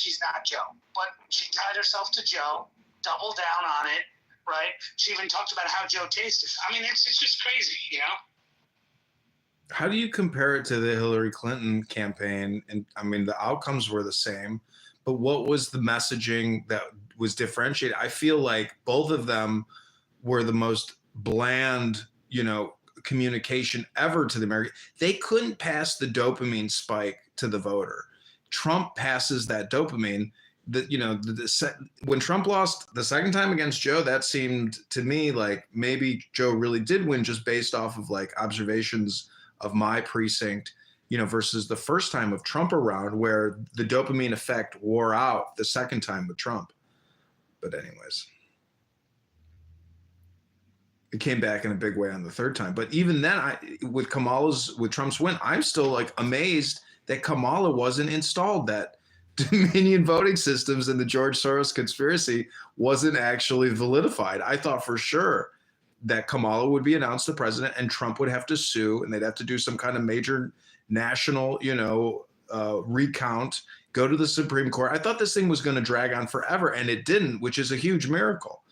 she's not Joe. But she tied herself to Joe, doubled down on it, right? She even talked about how Joe tasted. I mean, it's just crazy, you know? How do you compare it to the Hillary Clinton campaign? And I mean, the outcomes were the same, but what was the messaging that was differentiated? I feel like both of them were the most bland, communication ever to the American. They couldn't pass the dopamine spike to the voter. Trump passes that dopamine. When Trump lost the second time against Joe, that seemed to me like maybe Joe really did win just based off of like observations of my precinct, versus the first time of Trump around where the dopamine effect wore out the second time with Trump. But anyways, it came back in a big way on the third time. But even then, with Trump's win, I'm still like amazed that Kamala wasn't installed, that Dominion voting systems and the George Soros conspiracy wasn't actually validified. I thought for sure that Kamala would be announced the president and Trump would have to sue and they'd have to do some kind of major national, recount, go to the Supreme Court. I thought this thing was going to drag on forever and it didn't, which is a huge miracle.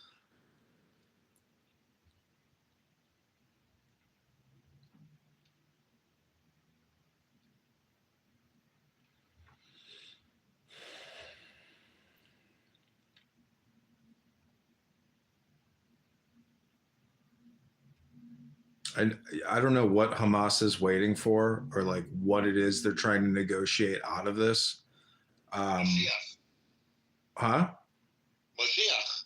I don't know what Hamas is waiting for or like what it is they're trying to negotiate out of this. Mashiach. Huh? Mashiach.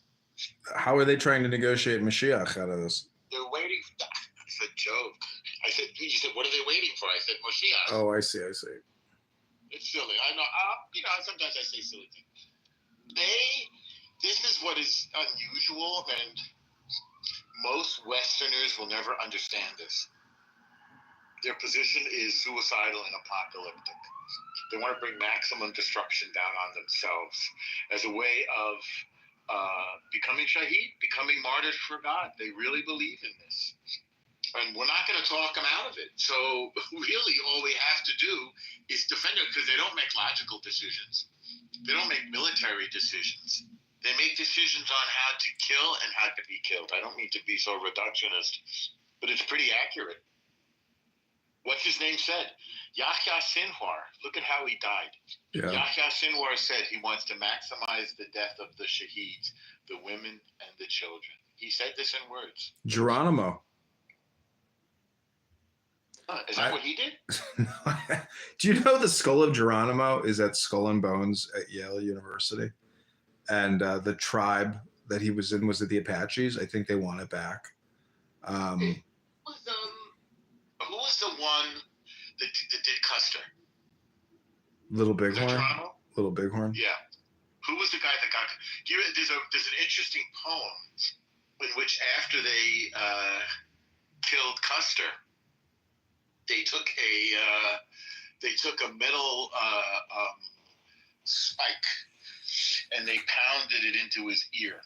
How are they trying to negotiate Mashiach out of this? They're waiting for that. It's a joke. You said, what are they waiting for? I said, Mashiach. Oh, I see. It's silly. I know. Sometimes I say silly things. This is what is unusual, and most Westerners will never understand this. Their position is suicidal and apocalyptic. They want to bring maximum destruction down on themselves as a way of becoming shaheed, becoming martyrs for God. They really believe in this. And we're not going to talk them out of it. So really all we have to do is defend it, because they don't make logical decisions. They don't make military decisions. They make decisions on how to kill and how to be killed. I don't mean to be so reductionist, but it's pretty accurate. What's his name said? Yahya Sinwar. Look at how he died. Yeah. Yahya Sinwar said he wants to maximize the death of the shaheeds, the women and the children. He said this in words. Geronimo. Is that what he did? Do you know the skull of Geronimo is at Skull and Bones at Yale University? And the tribe that he was in was it the Apaches? I think they want it back. Who was the one that did Custer? Little Bighorn. Little Bighorn. Yeah. Who was the guy that got? There's an interesting poem in which after they killed Custer, they took a metal spike and they pounded it into his ear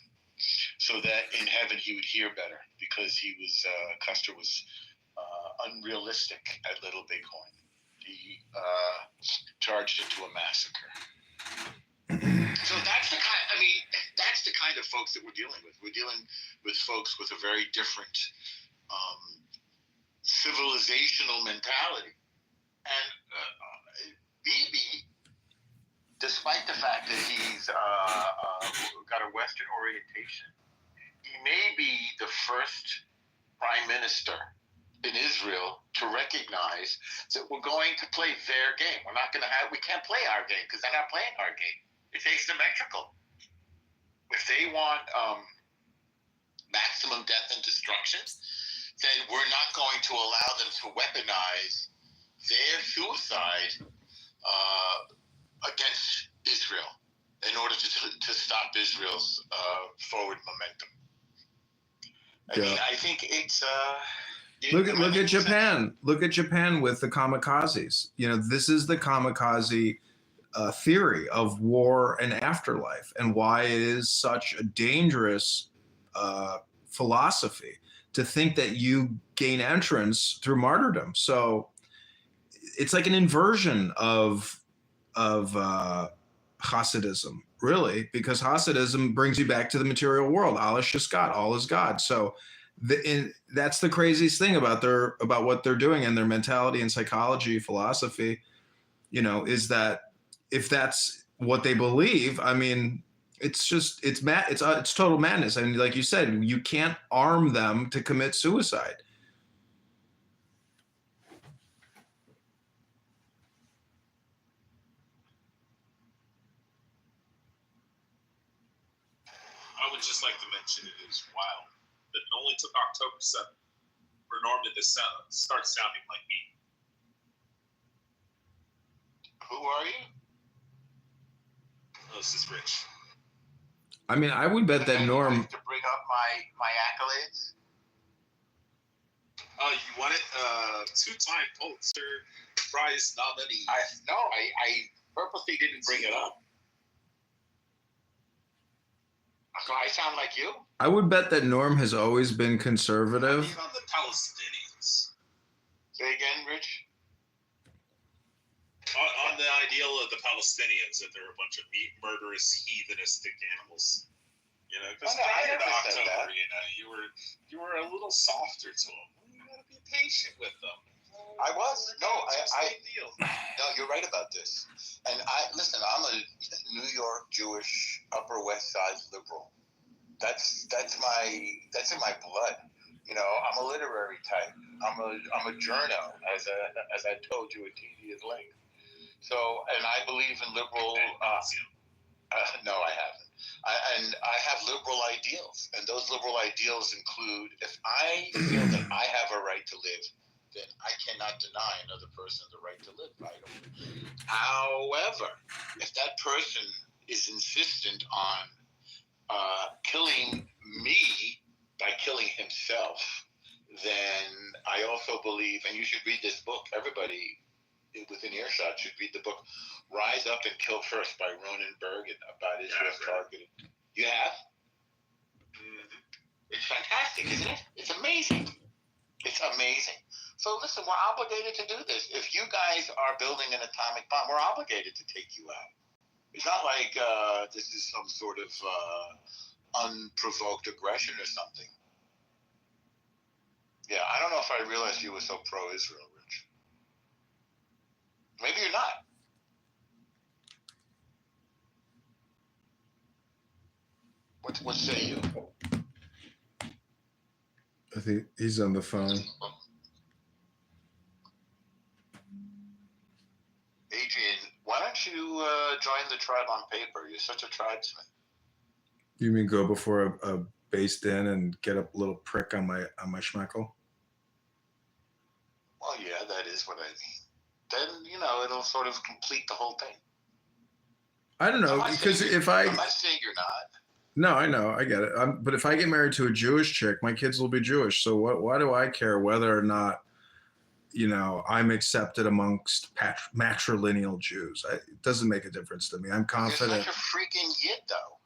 so that in heaven he would hear better, because Custer was unrealistic at Little Bighorn. He charged into a massacre. So that's the kind of folks that we're dealing with. We're dealing with folks with a very different civilizational mentality. And Bibi, despite the fact that he's got a Western orientation, he may be the first prime minister in Israel to recognize that we're going to play their game. We can't play our game because they're not playing our game. It's asymmetrical. If they want maximum death and destruction, then we're not going to allow them to weaponize their suicide against Israel in order to stop Israel's forward momentum. I think it's... Look at Japan. Look at Japan with the kamikazes. This is the kamikaze theory of war and afterlife, and why it is such a dangerous philosophy to think that you gain entrance through martyrdom. So it's like an inversion of Hasidism, really, because Hasidism brings you back to the material world. Allah Shaskat, all is God. So that's the craziest thing about what they're doing and their mentality and psychology, philosophy, is that if that's what they believe, I mean, it's total madness. I mean, like you said, you can't arm them to commit suicide. I would just like to mention it is wild that it only took October 7th for Norman to start sounding like me. Who are you? Oh, this is Rich. I mean, I would bet that Norm. To bring up my accolades. Oh, you want it? Two-time Pulitzer Prize nominee. I purposely didn't bring it up. So I sound like you? I would bet that Norm has always been conservative. Even on the Palestinians. Say again, Rich? On the ideal of the Palestinians, that they're a bunch of murderous, heathenistic animals. Because prior to October, you were a little softer to them. You got to be patient with them. I was. No, deal. No, you're right about this. And listen, I'm a New York Jewish Upper West Side liberal. That's in my blood. I'm a literary type. I'm a journo, as I told you at tedious length. So, and I believe in liberal. No, I haven't. I have liberal ideals, and those liberal ideals include: if I feel that I have a right to live, then I cannot deny another person the right to live. However, if that person is insistent on killing me by killing himself, then I also believe, and you should read this book. Everybody within earshot should read the book "Rise Up and Kill First" by Ronan Bergen about Israel's targeted. You have? Mm-hmm. It's fantastic, isn't it? It's amazing. It's amazing. So listen, we're obligated to do this. If you guys are building an atomic bomb, we're obligated to take you out. It's not like this is some sort of unprovoked aggression or something. Yeah, I don't know if I realized you were so pro-Israel, Rich. Maybe you're not. What say you? I think he's on the phone. Adrian, why don't you join the tribe on paper? You're such a tribesman. You mean go before a based in and get a little prick on my schmeckle? Well, yeah, that is what I mean. Then, it'll sort of complete the whole thing. I don't know, because I'm not saying you're not. No, I know, I get it. But if I get married to a Jewish chick, my kids will be Jewish. So why do I care whether or not, I'm accepted amongst matrilineal Jews? It doesn't make a difference to me. I'm confident. You're such a freaking yid, though.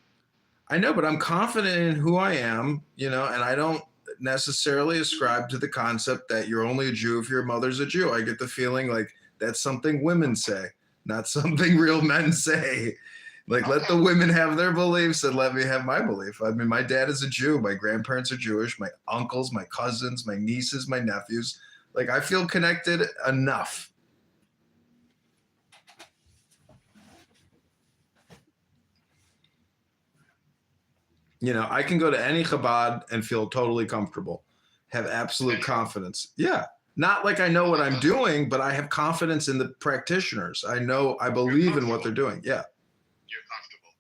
I know, but I'm confident in who I am, and I don't necessarily ascribe to the concept that you're only a Jew if your mother's a Jew. I get the feeling like that's something women say, not something real men say. Like, let the women have their beliefs and let me have my belief. I mean, my dad is a Jew. My grandparents are Jewish. My uncles, my cousins, my nieces, my nephews. Like, I feel connected enough. I can go to any Chabad and feel totally comfortable, have absolute confidence. Yeah. Not like I know what I'm doing, but I have confidence in the practitioners. I believe in what they're doing. Yeah. You're comfortable.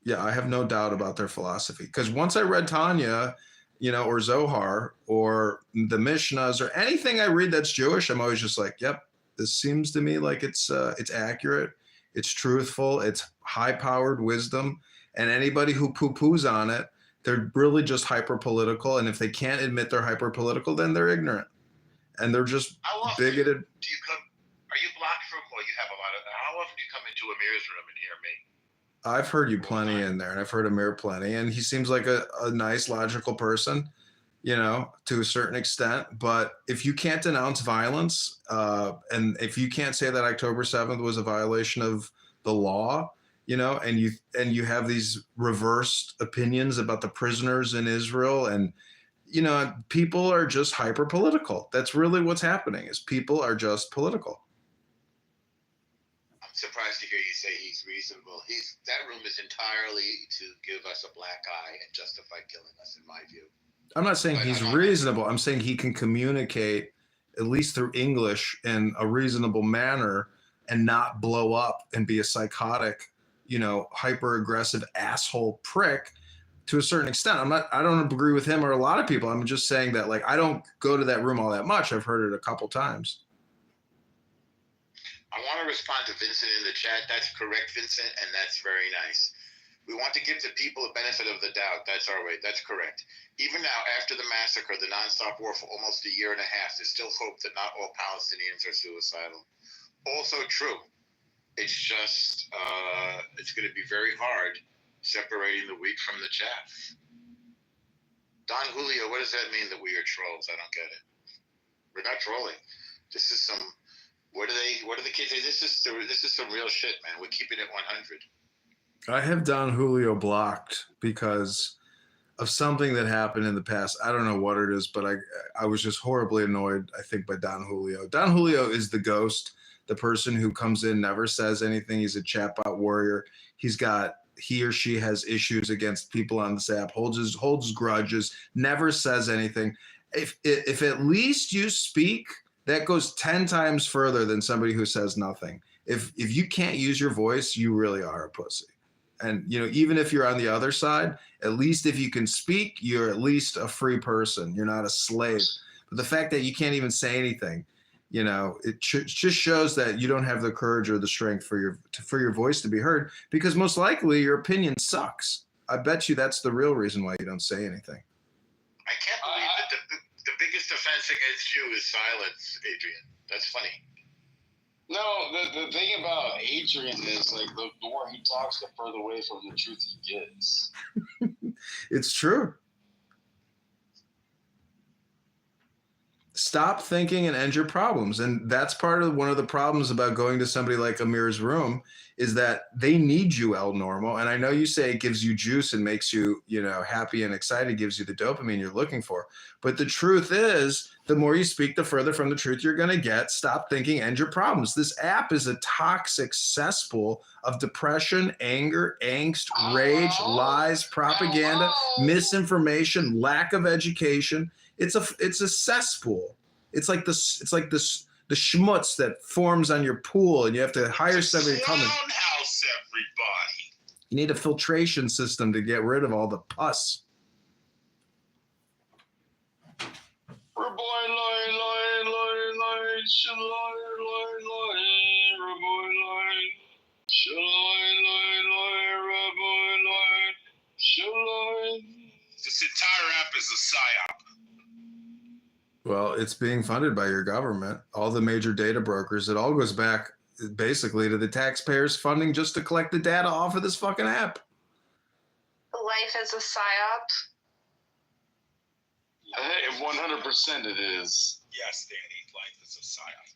Yeah, I have no doubt about their philosophy. Because once I read Tanya, or Zohar, or the Mishnahs, or anything I read that's Jewish, I'm always just like, yep, this seems to me like it's accurate, it's truthful, it's high-powered wisdom. And anybody who poo-poos on it, they're really just hyper-political. And if they can't admit they're hyper-political, then they're ignorant. And they're just bigoted. Do you come? Are you blocked from? Well, you have a lot of. How often do you come into Amir's room and hear me? I've heard you plenty in there, and I've heard Amir plenty, and he seems like a nice, logical person, to a certain extent. But if you can't denounce violence, and if you can't say that October 7th was a violation of the law, you know, and you have these reversed opinions about the prisoners in Israel, and you know, people are just hyper political. That's really what's happening, is people are just political. I'm surprised to hear you say he's reasonable. That room is entirely to give us a black eye and justify killing us, in my view. I'm not saying he's reasonable. I'm saying he can communicate, at least through English, in a reasonable manner and not blow up and be a psychotic, you know, hyper aggressive asshole prick to a certain extent. I don't agree with him or a lot of people. I'm just saying that, like, I don't go to that room all that much. I've heard it a couple times. I want to respond to Vincent in the chat. That's correct, Vincent, and that's very nice. We want to give the people a benefit of the doubt. That's our way. That's correct. Even now, after the massacre, the nonstop war for almost a year and a half, there's still hope that not all Palestinians are suicidal. Also true. It's just, it's going to be very hard separating the wheat from the chaff. Don Julio, what does that mean that we are trolls? I don't get it. We're not trolling. This is some, what do the kids say? This is some real shit, man. We're keeping it 100. I have Don Julio blocked because of something that happened in the past. I don't know what it is, but I was just horribly annoyed, I think, by Don Julio. Don Julio is the ghost, the person who comes in, never says anything. He's a chatbot warrior. He or she has issues against people on this app, holds grudges, never says anything. If at least you speak, that goes 10 times further than somebody who says nothing. If you can't use your voice, you really are a pussy. And, you know, even if you're on the other side, at least if you can speak, you're at least a free person. You're not a slave. But the fact that you can't even say anything, you know, it just shows that you don't have the courage or the strength for your voice to be heard, because most likely your opinion sucks. I bet you that's the real reason why you don't say anything. I can't believe that the biggest offense against you is silence, Adrian. That's funny. No, the thing about Adrian is, like, the more he talks, the further away from the truth he gets. It's true. Stop thinking and end your problems. And that's part of one of the problems about going to somebody like Amir's room, is that they need you, El Normal. And I know you say it gives you juice and makes you, you know, happy and excited, gives you the dopamine you're looking for. But the truth is, the more you speak, the further from the truth you're going to get. Stop thinking, end your problems. This app is a toxic cesspool of depression, anger, angst, rage, lies, propaganda, misinformation, lack of education. It's a cesspool. It's like the schmutz that forms on your pool, and you have to hire somebody to come in. House, everybody. You need a filtration system to get rid of all the pus. This entire app is a psyop. Well, it's being funded by your government, all the major data brokers. It all goes back basically to the taxpayers' funding just to collect the data off of this fucking app. Life is a psyop. 100% it is. Yes, Danny, life is a psyop.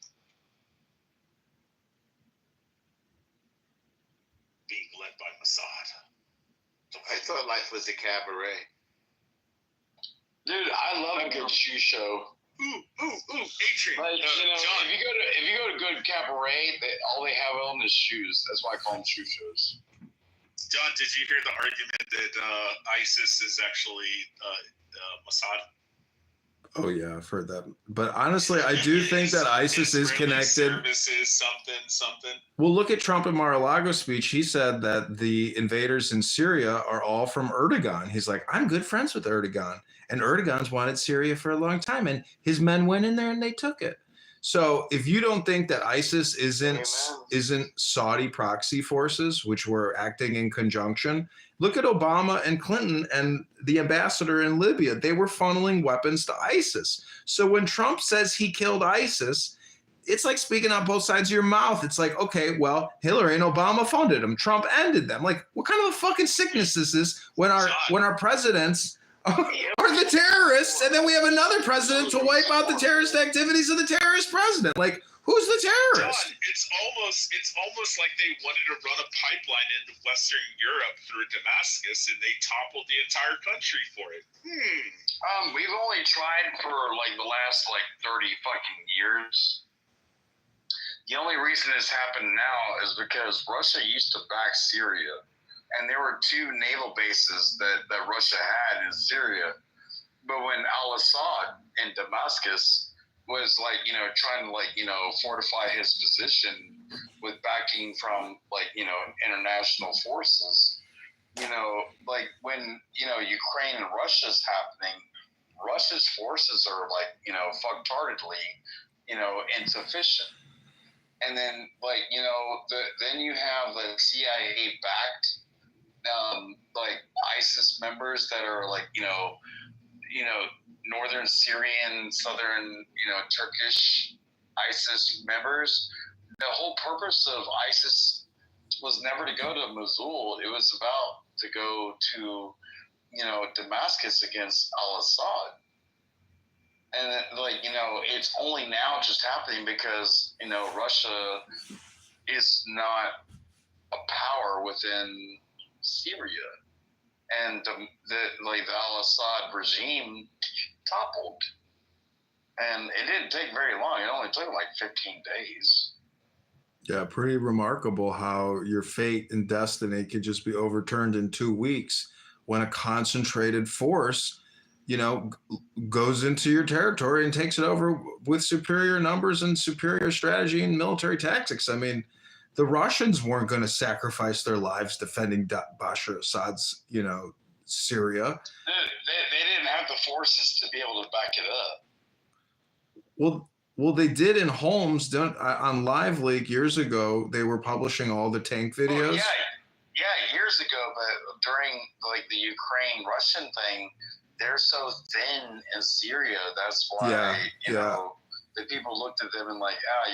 Being led by Mossad. I thought life was a cabaret. Dude, I love a good shoe show. Ooh, Adrian. Like, you know, John. if you go to good cabaret, all they have on is shoes. That's why I call them shoe shows. John, did you hear the argument that ISIS is actually Mossad? Oh yeah, I've heard that. But honestly, I do think that ISIS is connected. Services, something. Well, look at Trump in Mar-a-Lago speech. He said that the invaders in Syria are all from Erdogan. He's like, I'm good friends with Erdogan. And Erdogan's wanted Syria for a long time. And his men went in there and they took it. So if you don't think that ISIS isn't Saudi proxy forces, which were acting in conjunction, look at Obama and Clinton and the ambassador in Libya. They were funneling weapons to ISIS. So when Trump says he killed ISIS, it's like speaking out both sides of your mouth. It's like, okay, well, Hillary and Obama funded them. Trump ended them. Like, what kind of a fucking sickness is this when our presidents are the terrorists, and then we have another president to wipe out the terrorist activities of the terrorist president? Like, Who's the terrorist? John, it's almost like they wanted to run a pipeline into Western Europe through Damascus, and they toppled the entire country for it. We've only tried for like the last 30 fucking years. The only reason this happened now is because Russia used to back Syria, and there were 2 naval bases that Russia had in Syria. But when al-Assad in Damascus was trying to fortify his position with backing from international forces, when Ukraine and Russia's happening, Russia's forces are fucktardedly insufficient. And then then you have the CIA backed ISIS members that are northern Syrian, southern, Turkish ISIS members. The whole purpose of ISIS was never to go to Mosul. It was about to go to, Damascus against al-Assad. And it's only now just happening because, Russia is not a power within Syria. And the al-Assad regime toppled, and it didn't take very long. It only took 15 days. Yeah, pretty remarkable how your fate and destiny could just be overturned in 2 weeks when a concentrated force, goes into your territory and takes it over with superior numbers and superior strategy and military tactics. I mean, the Russians weren't going to sacrifice their lives defending Bashar Assad's, Syria. They didn't have the forces to be able to back it up. Well, they did in Homs. On Live Leak years ago, they were publishing all the tank videos. Yeah, years ago. But during the Ukraine-Russian thing, they're so thin in Syria. That's why the people looked at them and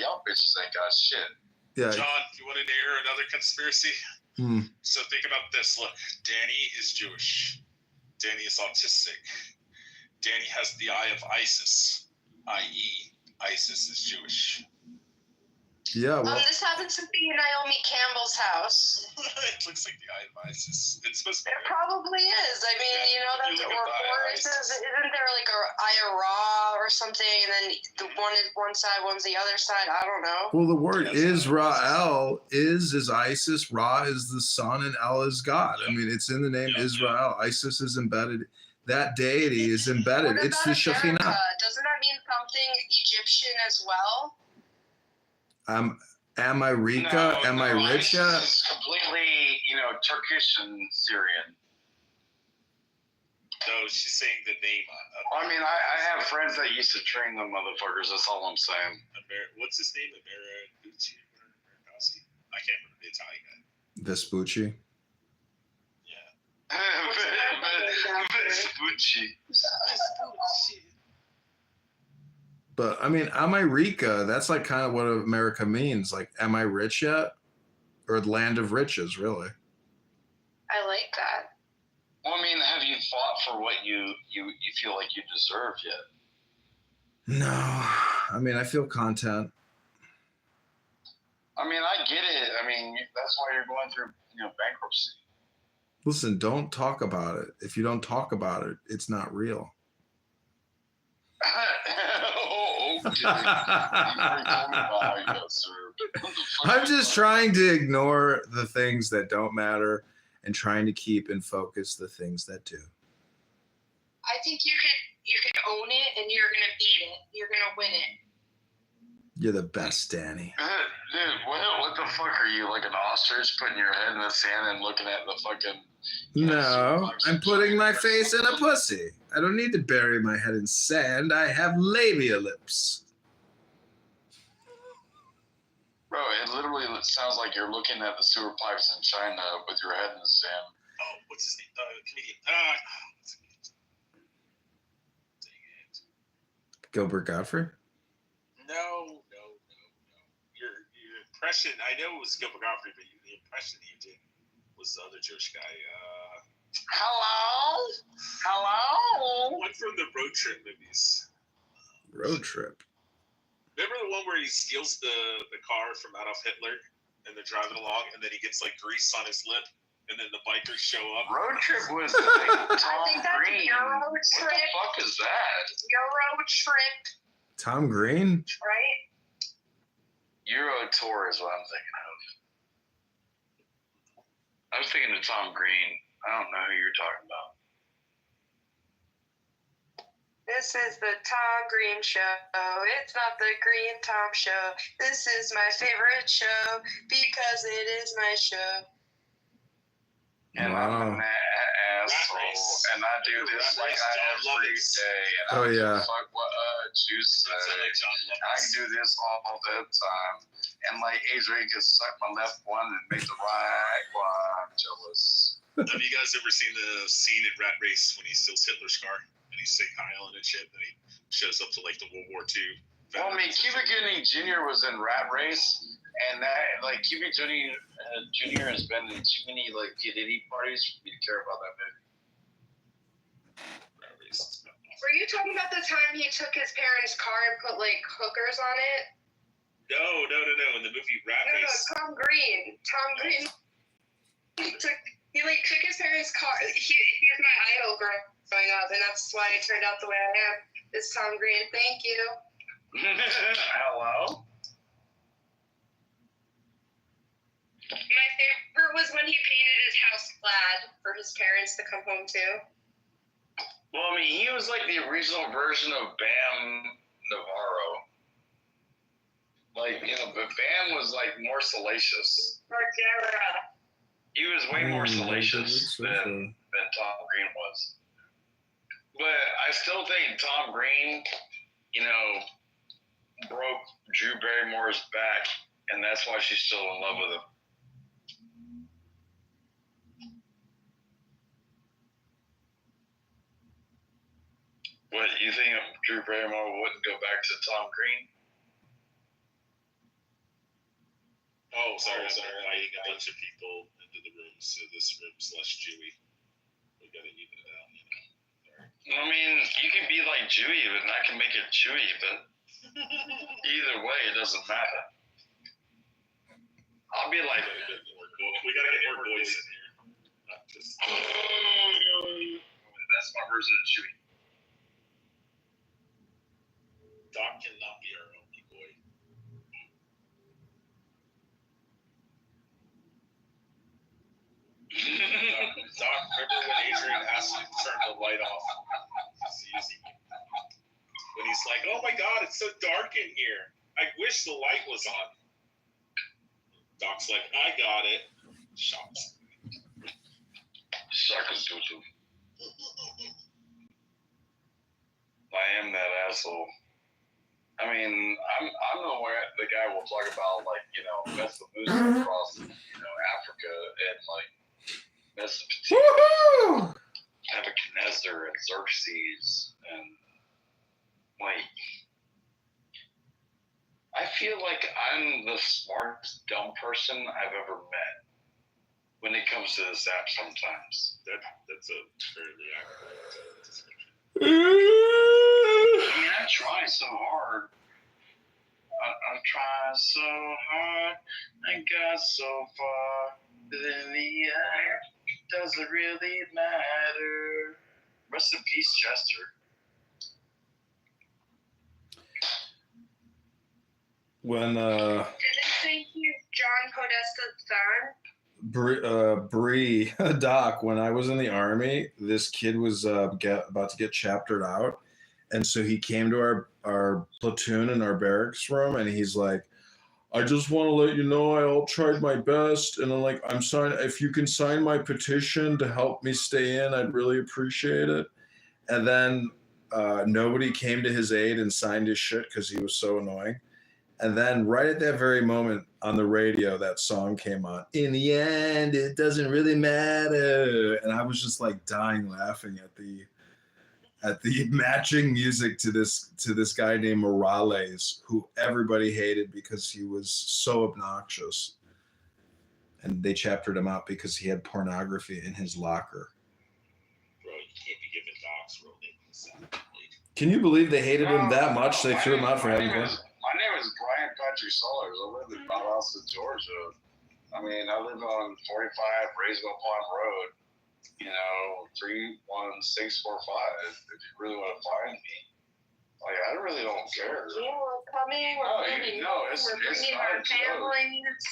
y'all bitches ain't got shit. Yeah. John, you want to hear another conspiracy? So think about this. Look, Danny is Jewish. Danny is autistic. Danny has the eye of Isis, i.e., ISIS is Jewish. Yeah. Well, this happens to be Naomi Campbell's house. It looks like the eye of Isis. It's supposed to be. It probably is. I mean, that's what report says. Isn't there a Eye of Ra or something? And then the one is one side, one's the other side. I don't know. Well, the word Israel is ISIS. Ra is the sun, and El is God. I mean, it's in the name Israel. ISIS is embedded. That deity is embedded. It's the Shekhinah. Doesn't that mean something Egyptian as well? Am I Rika? Am I Richa? It's completely, Turkish and Syrian. No, she's saying the name. I mean, I have friends that used to train them motherfuckers. That's all I'm saying. What's his name? Amerigucci? I can't remember the Italian guy. Vespucci. Yeah. Vespucci. But I mean, am I Rika? That's kind of what America means. Am I rich yet? Or land of riches, really. I like that. Well, I mean, have you fought for what you feel like you deserve yet? No. I mean, I feel content. I mean, I get it. I mean, that's why you're going through, bankruptcy. Listen, don't talk about it. If you don't talk about it, it's not real. I'm just trying to ignore the things that don't matter and trying to keep in focus the things that do. I think you could own it and you're gonna beat it. You're gonna win it. You're the best, Danny. Dude, what the fuck are you, like an ostrich putting your head in the sand and looking at the fucking... No, I'm putting my face in a pussy. I don't need to bury my head in sand. I have labia lips. Bro, it literally sounds like you're looking at the sewer pipes in China with your head in the sand. Oh, what's his name? Comedian. Dang it. Gilbert Godfrey? No. Your impression, I know it was Gilbert Godfrey, but the impression you did was the other Jewish guy. Hello? One from the Road Trip movies. Road Trip. Remember the one where he steals the car from Adolf Hitler and they're driving along and then he gets like grease on his lip and then the bikers show up? Road Trip was like Tom I think that's Green. Euro What Trip. the fuck is that? Euro Trip, Tom Green? right? Euro Tour is what I'm thinking of. I was thinking of Tom Green. I don't know who you're talking about. This is the Tom Green Show. It's not the Green Tom Show. This is my favorite show because it is my show. And I'm an asshole, and I do this like I every day. And Oh, I yeah. fuck what juice say. I do this all the time. And like Adrian can suck my left one and make the right one. I'm jealous. Have you guys ever seen the scene in Rat Race when he steals Hitler's car and he's Sig Heil and shit? Then he shows up to like the World War II. Well, I mean, Cuba Gooding Jr. was in Rat Race, and that like Cuba Gooding Jr. has been in too many like P. Diddy parties for me to care about that movie. Rat Race is not awesome. Were you talking about the time he took his parents' car and put like hookers on it? No. In the movie Rat No, Race. Tom Green. Tom Green. He took his parents' car. He was my idol growing up, and that's why I turned out the way I am. It's Tom Green. Thank you. Hello. My favorite was when he painted his house plaid for his parents to come home to. Well, I mean, he was like the original version of Bam Navarro. Like, you know, but Bam was like more salacious. Margera. He was way more salacious than Tom Green was. But I still think Tom Green, you know, broke Drew Barrymore's back, and that's why she's still in love with him. What, you think Drew Barrymore wouldn't go back to Tom Green? Oh, sorry. Inviting a bunch of people into the room, so this room's less Jewy. We gotta even it out, you know. I mean, you can be like Jewy, but I can make it Chewy, but either way, it doesn't matter. I'll be like, We gotta get more boys in here. Not just. that's my version of Chewy. Doc cannot be our only boy. Doc, remember when Adrian asked you to turn the light off? When he's like, "Oh my God, it's so dark in here. I wish the light was on." Doc's like, "I got it." Shots. Shaka Tutu. I am that asshole. I mean, I'm nowhere. The guy will talk about like, you know, Mesopotamia across, you know, Africa and like Mesopotamia, Nebuchadnezzar and Xerxes, and like, I feel like I'm the smartest dumb person I've ever met when it comes to this app. Sometimes That's a fairly accurate description. I mean, I try so hard. I'm trying so hard and got so far. But in the end, does it really matter? Rest in peace, Chester. When Did they think he's John Podesta's son? Bree Doc, when I was in the army, this kid was about to get chaptered out, and so he came to our platoon in our barracks room, and he's like, "I just want to let you know I all tried my best, and I'm like, if you can sign my petition to help me stay in, I'd really appreciate it." And then nobody came to his aid and signed his shit because he was so annoying. And then right at that very moment on the radio, that song came on. In the end, it doesn't really matter. And I was just like dying laughing at the matching music to this guy named Morales, who everybody hated because he was so obnoxious. And they chaptered him out because he had pornography in his locker. Bro, you can't be giving Doc's real name. Can you believe they hated him that much? They threw him out for having porn. My name $2. I live in Valdosta, Georgia. I mean, I live on 45 Raiseville Pond Road. 31645. If you really want to find me, like I really don't care. Yeah, we're coming. We're bringing our families.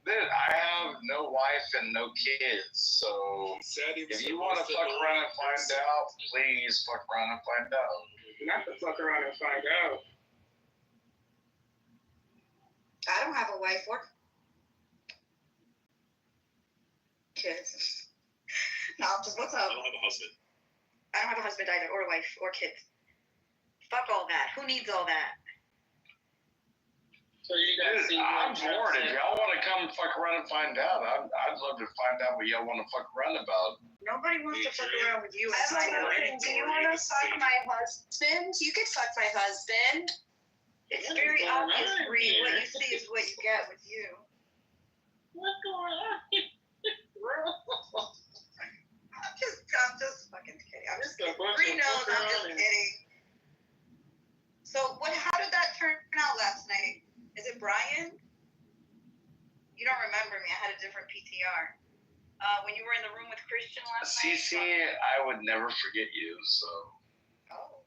Dude, I have no wife and no kids, so if you want to fuck around and find out, please fuck around and find out. Not to fuck around and find out. I don't have a wife or kids. No, just what's up? I don't have a husband. I don't have a husband either, or a wife, or kids. Fuck all that. Who needs all that? So you guys I'm bored. If y'all want to come fuck around and find out, I'd love to find out what y'all want to fuck around about. Nobody wants to fuck around with you. I have like a do you want to fuck my husband? You could fuck my husband. It's very obvious, Bree. What you see is what you get with you. What's going on? I'm just fucking kidding. I'm just kidding. Bree knows I'm just kidding. So how did that turn out last night? Is it Brian? You don't remember me. I had a different PTR. When you were in the room with Christian last night? CC, I would never forget you, so. Oh,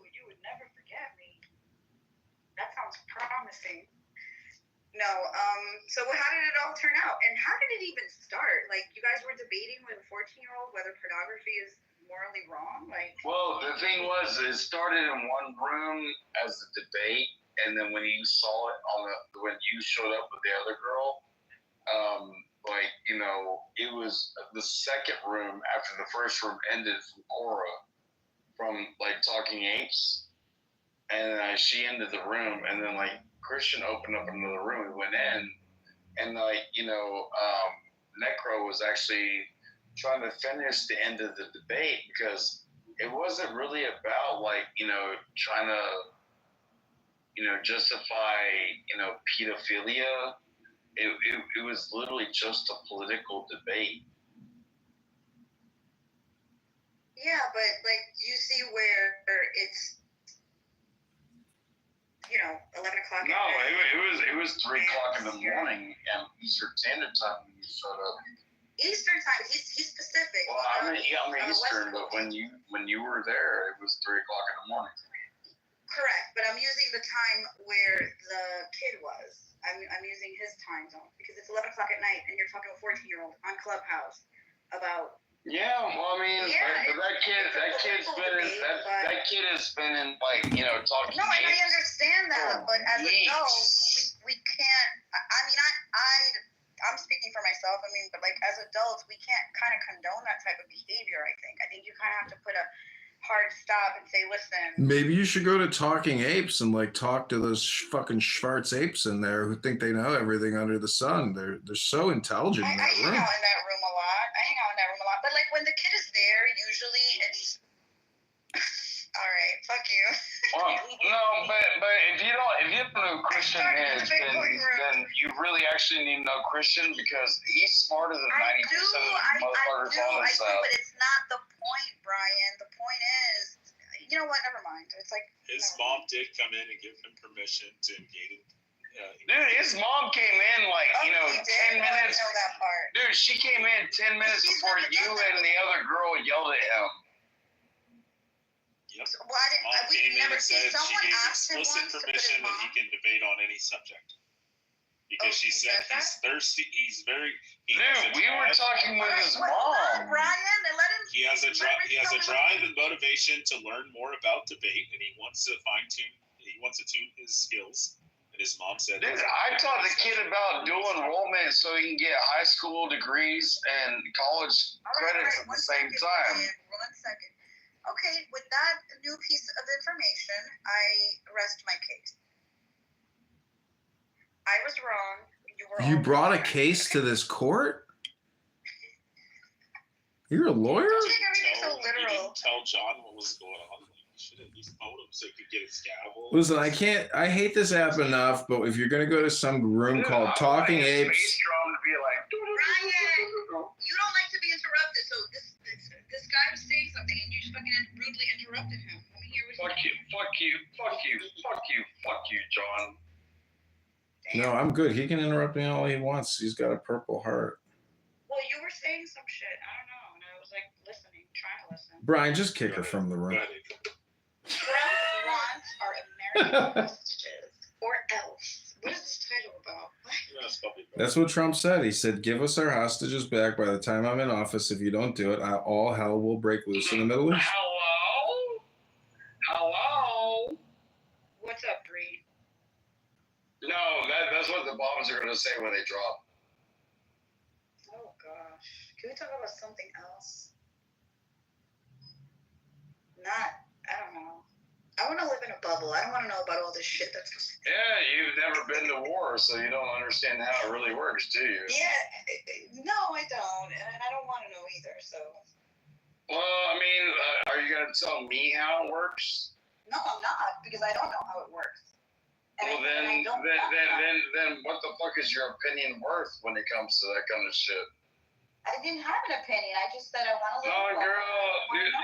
you would never forget me. That sounds promising. No, so how did it all turn out? And how did it even start? Like, you guys were debating with a 14-year-old whether pornography is morally wrong? Well, the thing was, it started in one room as a debate, and then when you saw it when you showed up with the other girl, it was the second room after the first room ended from Cora, from Talking Apes, and she ended the room, and then Christian opened up another room. We went in, and Necro was actually trying to finish the end of the debate because it wasn't really about trying to justify pedophilia. It was literally just a political debate. Yeah, but you see where it's 11 o'clock. No, it was 3 o'clock in the morning and Eastern Standard Time when you showed up. Eastern Time. He's Pacific. Well, I'm Eastern, but when you were there, it was 3 o'clock in the morning. Correct, but I'm using the time where the kid was. I'm using his time zone because it's 11 o'clock at night and you're talking to a 14-year-old on Clubhouse about. Yeah, well, that kid has been in talking. No, and I understand that, but as adults, we can't. I'm speaking for myself. But as adults, we can't kind of condone that type of behavior. I think you kind of have to put a hard stop and say, listen. Maybe you should go to Talking Apes and talk to those fucking Schwartz apes in there who think they know everything under the sun. They're so intelligent in that room. I hang out in that room a lot. But when the kid is there, usually it's all right. Fuck you. Well, no, but if you don't know who Christian is, then you really actually need to know Christian because he's smarter than 90% of the motherfuckers on this stuff. But it's not the point, Brian. The point is, you know what? Never mind. It's his mom did come in and give him permission to engage in. Dude, his mom came in 10 minutes. I know that part. Dude, she came in 10 minutes before you and the other girl yelled at him. Yep. Well, we've never seen someone ask him once explicit permission that he can debate on any subject. Because she said he's thirsty. Dude, we were talking with his mom. Brian, they let him. He has a drive and motivation to learn more about debate, and he wants to fine-tune. He wants to tune his skills. And his mom said, "Dude, I taught the kid about dual enrollment so he can get high school degrees and college credits at the same time." 1 second. Okay, with that new piece of information, I rest my case. I was wrong. You brought a case to this court? You're a lawyer? Don't take everything so literal. He didn't tell John what was going on. You should at least phone him so he could get his gavel. Listen, I hate this app enough, but if you're going to go to some room called Talking Apes. Brian, you don't like to be interrupted, so this guy was saying something and you just fucking rudely interrupted him. Let me hear what Fuck you, John. No, I'm good. He can interrupt me all he wants. He's got a purple heart. Well, you were saying some shit. I don't know. And I was like listening, trying to listen. Brian, just kick her from the room. Trump wants our American hostages. Or else. What is this title about? That's what Trump said. He said, give us our hostages back by the time I'm in office. If you don't do it, all hell will break loose in the Middle East. Hello? Hello? What's up, Bree? No, that's what the bombs are going to say when they drop. Oh, gosh. Can we talk about something else? I don't know. I want to live in a bubble. I don't want to know about all this shit that's going on. Yeah, you've never been to war, so you don't understand how it really works, do you? Yeah, no, I don't. And I don't want to know either, so. Well, I mean, are you going to tell me how it works? No, I'm not, because I don't know how it works. And Well, then what the fuck is your opinion worth when it comes to that kind of shit? I didn't have an opinion. I just said I want to live No, in a bubble. girl,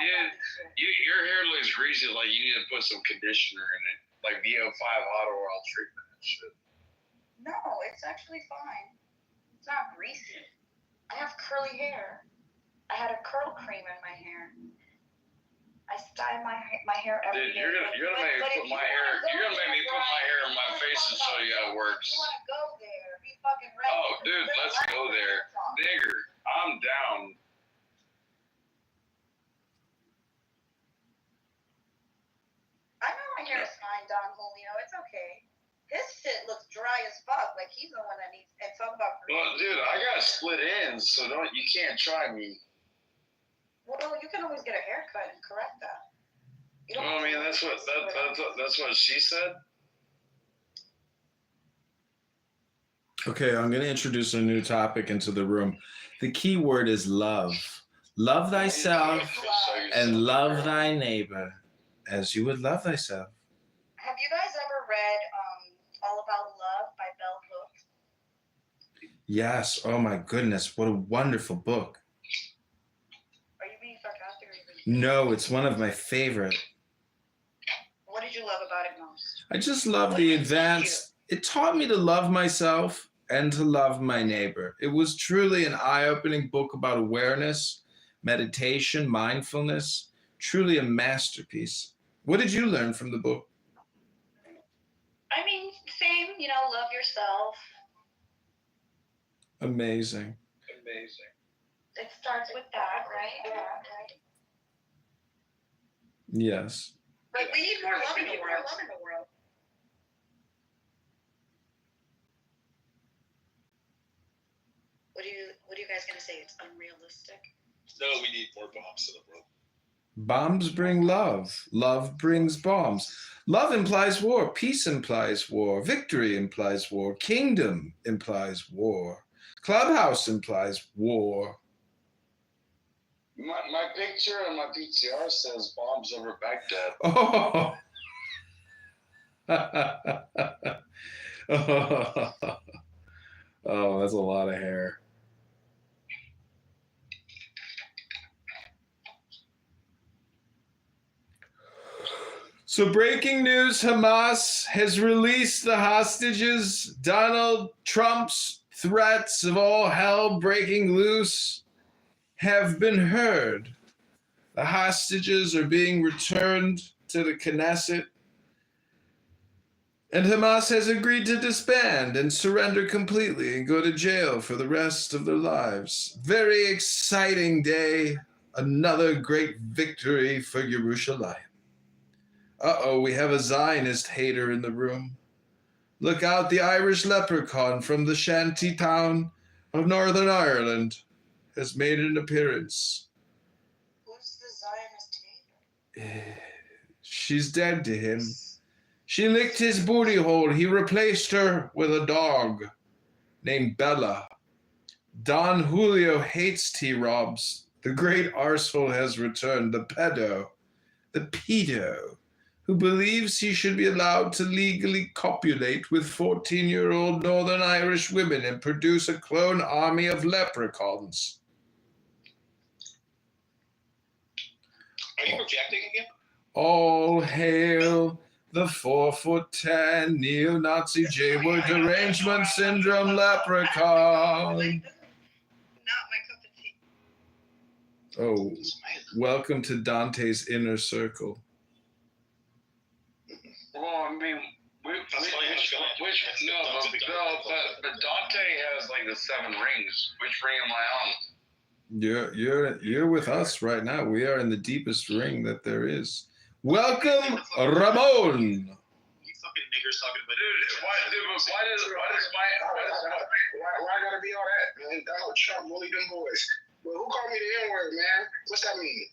your hair looks greasy. Like you need to put some conditioner in it, like VO5 hot oil treatment and shit. No, it's actually fine. It's not greasy. I have curly hair. I had a curl cream in my hair. I style my hair every day. Dude, you're gonna make me put my hair. You're gonna make me put my hair in my face and show you how it works. You want to go there? Be fucking ready. Oh, dude, let's go there, nigger. I'm down. I know my hair is fine, Don Julio. It's okay. His shit looks dry as fuck. Like he's the one that needs. And talk about. Well, dude, I got split ends, so you can't try me. Well, you can always get a haircut and correct that. Well, I mean, that's what she said. Okay, I'm going to introduce a new topic into the room. The key word is love. Love thyself and love thy neighbor as you would love thyself. Have you guys ever read All About Love by Bell Hooks? Yes. Oh my goodness. What a wonderful book. Are you being sarcastic or are you being No, it's one of my favorite. What did you love about it most? I just love the advance. It taught me to love myself and to love my neighbor. It was truly an eye-opening book about awareness, meditation, mindfulness, truly a masterpiece. What did you learn from the book? I mean, same, love yourself. Amazing. It starts with that, right? Yeah. Yes. But we need more love in the world. What are you guys gonna say? It's unrealistic. No, we need more bombs in the world. Bombs bring love. Love brings bombs. Love implies war. Peace implies war. Victory implies war. Kingdom implies war. Clubhouse implies war. My picture on my PTR says bombs over Baghdad. Oh, that's a lot of hair. So breaking news, Hamas has released the hostages. Donald Trump's threats of all hell breaking loose have been heard. The hostages are being returned to the Knesset. And Hamas has agreed to disband and surrender completely and go to jail for the rest of their lives. Very exciting day. Another great victory for Yerushalayim. Uh-oh, we have a Zionist hater in the room. Look out, the Irish leprechaun from the shanty town of Northern Ireland has made an appearance. Who's the Zionist hater? She's dead to him. She licked his booty hole. He replaced her with a dog named Bella. Don Julio hates T-Robs. The great arsehole has returned, the pedo, who believes he should be allowed to legally copulate with 14-year-old Northern Irish women and produce a clone army of leprechauns. Are you projecting again? All hail The 4'10" neo-Nazi J-word derangement syndrome leprechaun. Not my cup of tea. Oh, welcome to Dante's inner circle. Well, I mean, but Dante has like the 7 rings. Which ring am I on? You're with us right now. We are in the deepest ring that there is. Welcome, Ramon. You fucking niggers talking about Why I gotta be all that, man? I know Trump bully them boys. But who called me the N-word, man? What's that mean?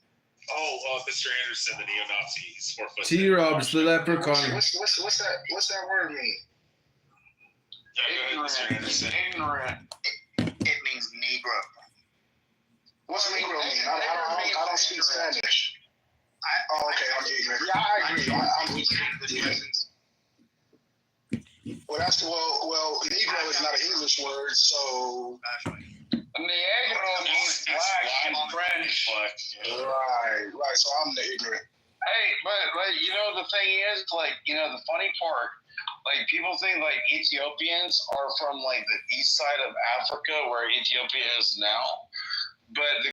Oh, Mr. Anderson, the neo-Nazi. He's 4 foot. T-Rob's the leprechaun. What's that word mean? Yeah, go ahead, Mr. Anderson. Ignorant. It means Negro. What's Negro mean? I don't speak Spanish. Okay, I'm ignorant. Yeah, I agree. I'm ignorant. Well, Negro is not an English word, so. Negro means black in French. Right. So I'm the ignorant. Hey, but you know the thing is, like, you know, the funny part, like, people think like Ethiopians are from like the east side of Africa, where Ethiopia is now, but the